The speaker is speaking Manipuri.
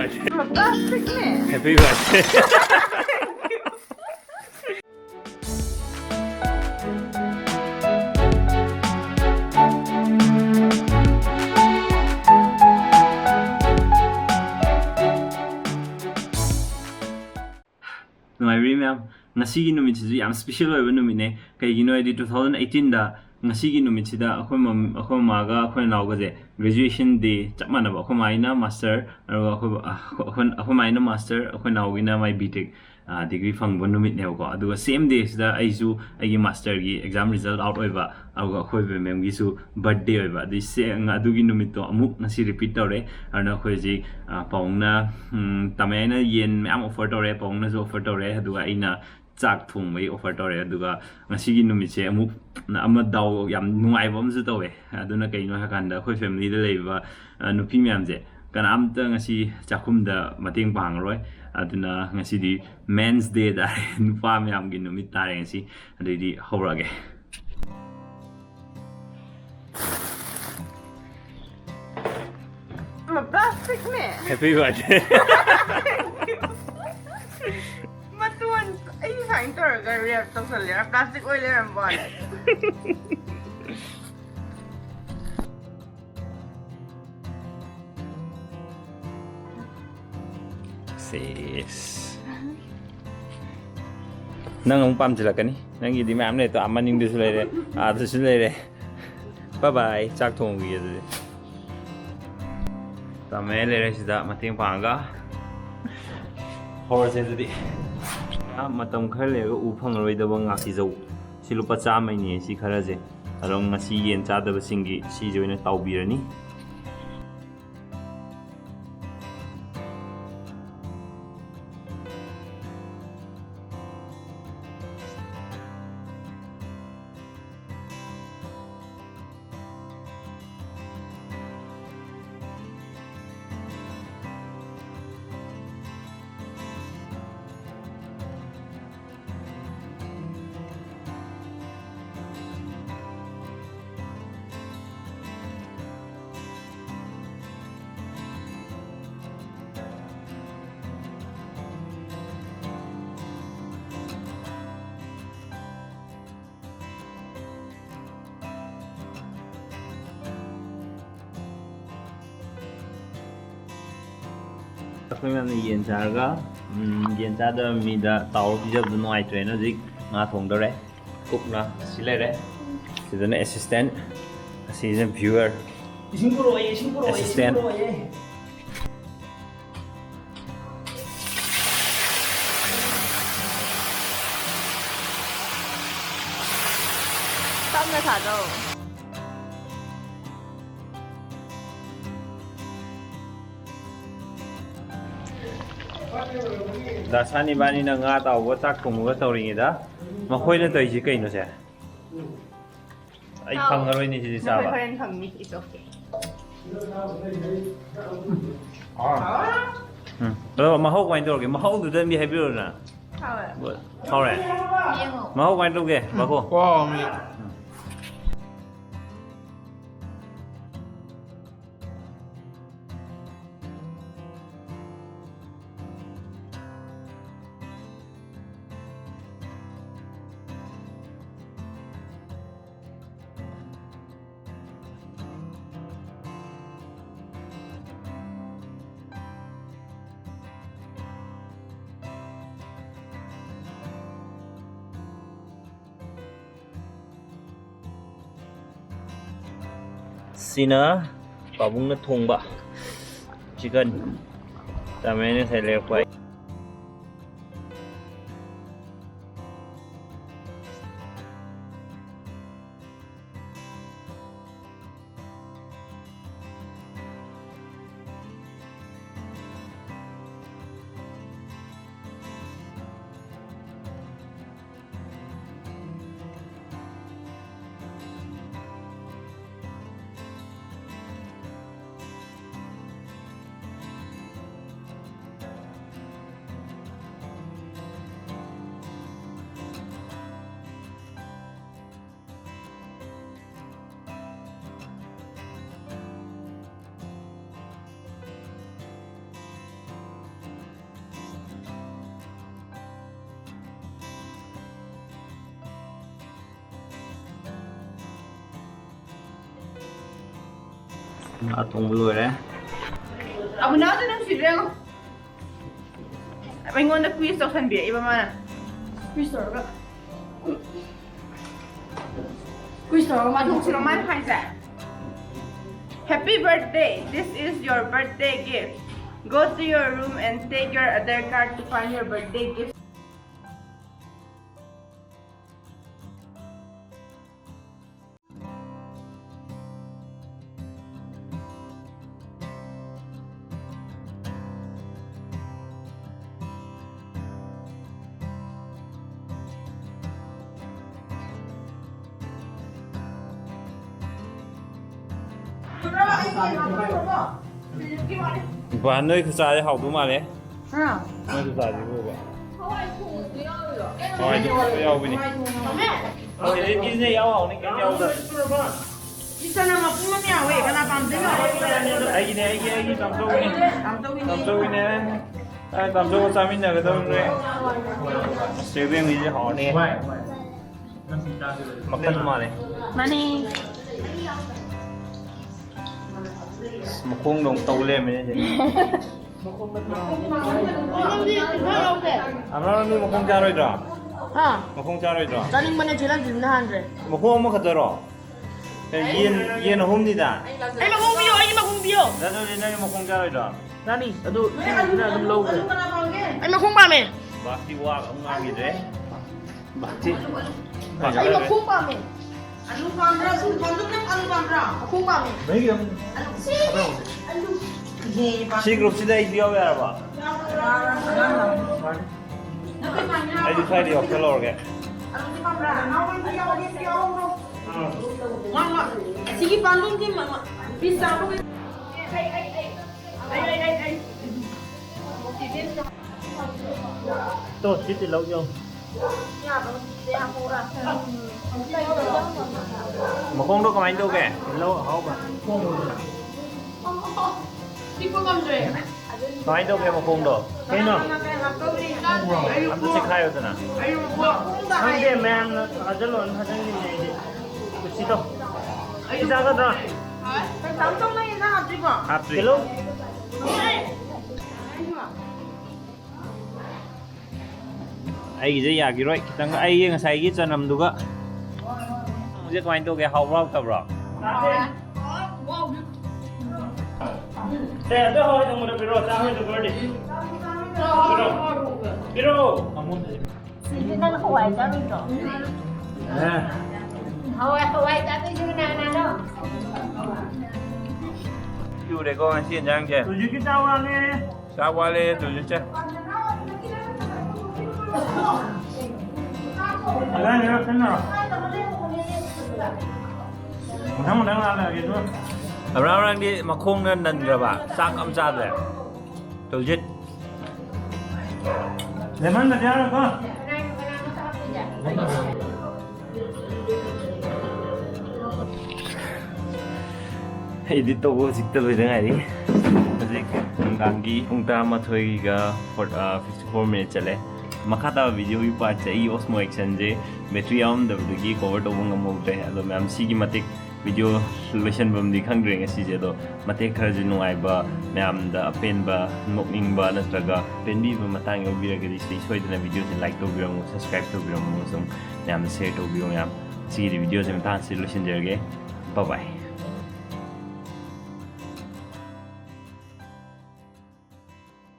birthday. Plastic में Happy birthday. ꯅꯨꯡꯉꯥꯏꯕꯤ ꯃꯌꯥꯝ ꯉꯁꯤꯒꯤ ꯅꯨꯃꯤꯠꯁꯤꯁꯨ ꯌꯥꯝ ꯁ꯭ꯄꯦꯁꯤꯌꯦꯜ ꯑꯣꯏꯕ ꯅꯨꯃꯤꯠꯅꯦ ꯀꯩꯒꯤꯅꯣ ꯍꯥꯏꯗꯤ 2018ꯗ ꯉꯁꯤꯒꯤ ꯅꯨꯃꯤꯠꯁꯤꯗ ꯑꯩꯈꯣꯏ ꯃꯥꯒ ꯑꯩꯈꯣꯏ ꯅꯥꯎꯒꯁꯦ ꯒ꯭ꯔꯦꯖꯨꯑꯦꯁꯟ ꯗꯦ ꯆꯞ ꯃꯥꯟꯅꯕ ꯑꯩꯈꯣꯏ ꯃꯥꯒꯤꯅ ꯃꯥꯁꯇꯔ ꯑꯗꯨꯒ ꯑꯩꯈꯣꯏ ꯃꯥꯒꯤꯅ ꯃꯥꯁꯇꯔ ꯑꯩꯈꯣꯏ ꯅꯥꯎꯒꯤꯅ ꯃꯥꯏ ꯕꯤ.ꯇꯦꯛ ꯗꯤꯒ꯭ꯔꯤ ꯐꯪꯕ ꯅꯨꯃꯤꯠꯅꯦꯕꯀꯣ ꯑꯗꯨꯒ ꯁꯦꯝ ꯗꯦꯁꯤꯗ ꯑꯩꯁꯨ ꯑꯩꯒꯤ ꯃꯥꯁꯇꯔꯒꯤ ꯑꯦꯛꯖꯥꯝ ꯔꯤꯖꯜꯠ ꯑꯥꯎꯠ ꯑꯣꯏꯕ ꯑꯗꯨꯒ ꯑꯩꯈꯣꯏ ꯃꯦꯝꯒꯤꯁꯨ ꯕꯔꯊꯗꯦ ꯑꯣꯏꯕ ꯑꯗꯨꯒꯤ ꯅꯨꯃꯤꯠꯇꯣ ꯑꯃꯨꯛ ꯉꯁꯤ ꯔꯤꯄꯤꯠ ꯇꯧꯔꯦ ꯑꯗꯨꯅ ꯑꯩꯈꯣꯏ ꯍꯧꯖꯤꯛ ꯄꯥꯎꯡꯅ ꯇꯥꯃꯩꯅ ꯌꯦꯟ ꯃꯌꯥꯝ ꯑꯣꯐꯔ ꯇꯧꯔꯦ ꯄꯥꯎꯡꯅꯁꯨ ꯑꯣꯐꯔ ꯇꯧꯔꯦ ꯑꯗꯨꯒ ꯑꯩꯅ ꯆꯥꯛ ꯊꯣꯡꯕꯒꯤ ꯑꯣꯐꯔ ꯇꯧꯔꯦ ꯑꯗꯨꯒ ꯉꯁꯤꯒꯤ ꯅꯨꯃꯤꯠꯁꯦ ꯑꯃꯨꯛ ꯑꯃ ꯗꯥꯎ ꯌꯥꯝ ꯅꯨꯡꯉꯥꯏꯕ ꯑꯃꯁꯨ ꯇꯧꯋꯦ ꯑꯗꯨꯅ ꯀꯩꯅꯣ ꯍꯥꯏꯀꯥꯟꯗ ꯑꯩꯈꯣꯏ ꯐꯦꯃꯤꯂꯤꯗ ꯂꯩꯕ ꯅꯨꯄꯤ ꯃꯌꯥꯝꯁꯦ ꯀꯅꯥꯝꯇ ꯉꯁꯤ ꯆꯥꯛꯈꯨꯝꯗ ꯃꯇꯦꯡ ꯄꯥꯡꯉꯔꯣꯏ ꯑꯗꯨꯅ ꯉꯁꯤꯗꯤ ꯃꯦꯟꯁ ꯗꯦ ꯇꯥꯔꯦ ꯅꯨꯄꯥ ꯃꯌꯥꯝꯒꯤ ꯅꯨꯃꯤꯠ ꯇꯥꯔꯦ ꯉꯁꯤ ꯑꯗꯨꯗꯤ ꯍꯧꯔꯛꯑꯒꯦ plastic में Happy birthday. मटुन आई फाइन तौरगा रिएक्ट तौसल्लेरा प्लास्टिक ओइ लेरम्बाले Sis. Nang ang pamsilakani. Nang hindi ma'am na ito amaning do sila sila. Bye bye. Chak thong gi adu. Tame le sida mating panga. Horse adu di. Matam khar le ga u phang roi da bang ngaki jau. Si lupa chamai ni si khara je. Arong ngasi yen cha da singi si joina taubirani. ꯑꯩꯈꯣꯏ ꯃꯌꯥꯝꯅ ꯌꯦꯟ ꯆꯥꯔꯒ ꯌꯦꯟ ꯆꯥꯗꯕ ꯃꯤꯗ ꯇꯥꯎꯔ ꯄꯤꯖꯕꯗꯣ ꯅꯨꯡꯉꯥꯏꯇ꯭ꯔꯦꯅ ꯍꯧꯖꯤꯛ ꯉꯥ ꯊꯣꯡꯗꯧꯔꯦ ꯀꯨꯛꯅ ꯁꯤ ꯂꯩꯔꯦ ꯁꯤꯗꯅ assistant ꯑꯁꯤꯁꯤꯅ ꯚ꯭ꯌꯨꯋꯔ assistant 땀을 가져 다산이 많이 나가 오고 딱 공부가 떠오르니다. 마코이는 또 이제 꽤 있노세. 아이 방가로 있는 지지 싸봐. Friend come meet is okay. 응. 마호 과인 들어게. 마호도 미 해비로나. How? 뭐. 하래. 마호 과인 들어게. 마호. 와, 미. Sina pabungna thongba chicken tamene sai le kwai ꯑꯊꯣꯡꯕ ꯂꯣꯏꯔꯦ Abu na ito ng silang. May ngon na quiz daw san biya, iba man. Quiz daw ka. Quiz daw man sila man kaisa. Happy birthday! This is your birthday gift. Go to your room and take your other card to find your birthday gift. Và nơi thực ra học đúng mà đấy Ha? nơi thực ra thì vô vậy hỏi đi yêu bên này hỏi đi cái gì yêu học này cái yêu rồi Isa na mapuma niya, we kana pamding na. ai cái tầm sâu này tầm sâu sao mình nhớ cái đâu rồi sẽ bên gì họ này mặc cân mà này Mani. một khuôn đồng tàu lên mình vậy nó một khuôn cha rồi đó Ha? một khuôn cha rồi đó Kaning man sila din na 100. một khuôn mà khát rồi yên hôm đi đã Ay makumbio, ay makumbio. ra rồi nên một khuôn cha rồi đó Nani? Ado, na dum low. Ay makumba me. bác đi qua ông ngang gì đấy bác đi Ay makumba me. Anu pamra, sundok na anu pamra. Makumba me. mấy cái si group si đây điều về à ai đi phải đi học cái lor kìa Sige, pandong din mama. Bisa ako. Ay. tôi chỉ thì lâu chưa mà không đâu có anh đâu kìa lâu ở hậu mà Di ko kamdre. có anh đâu kìa mà không đâu thế nào anh sẽ khai rồi nè anh kia mẹ anh ở trên lồn hay trên gì này chỉ đâu đi ra cái đó Tao tông na ina hati ko. hạt gì lúc ai cái gì rồi tăng ai cái sai cái cho nằm được á không biết có anh đâu kìa hậu bao tập rồi thế đó thôi tụi mình biro sao hết rồi đi biro Hindi na nakuha ito nito. Hawaii tapi juga na. chú để con xin chăng chưa tụi cái sao qua lên tụi chứ orang di makung dan berapa sak amsat ya tujit lemon dah jalan kok edit to go sikta beda ngari hojik gangi pungta ma thoi ga 54 minutes chale makata video bi part chai osmo action je battery on the gi cover to bang amute ado ma'am si gi matik video solution bam di khangre nga si je do matik khar je nuai ba ma'am da pen ba nokning ba natraga pen bi ba matang yo bi ga di soi dana video je like to bi subscribe to bi sum ma'am share to bi ma'am si video je ma'am solution je ge bye bye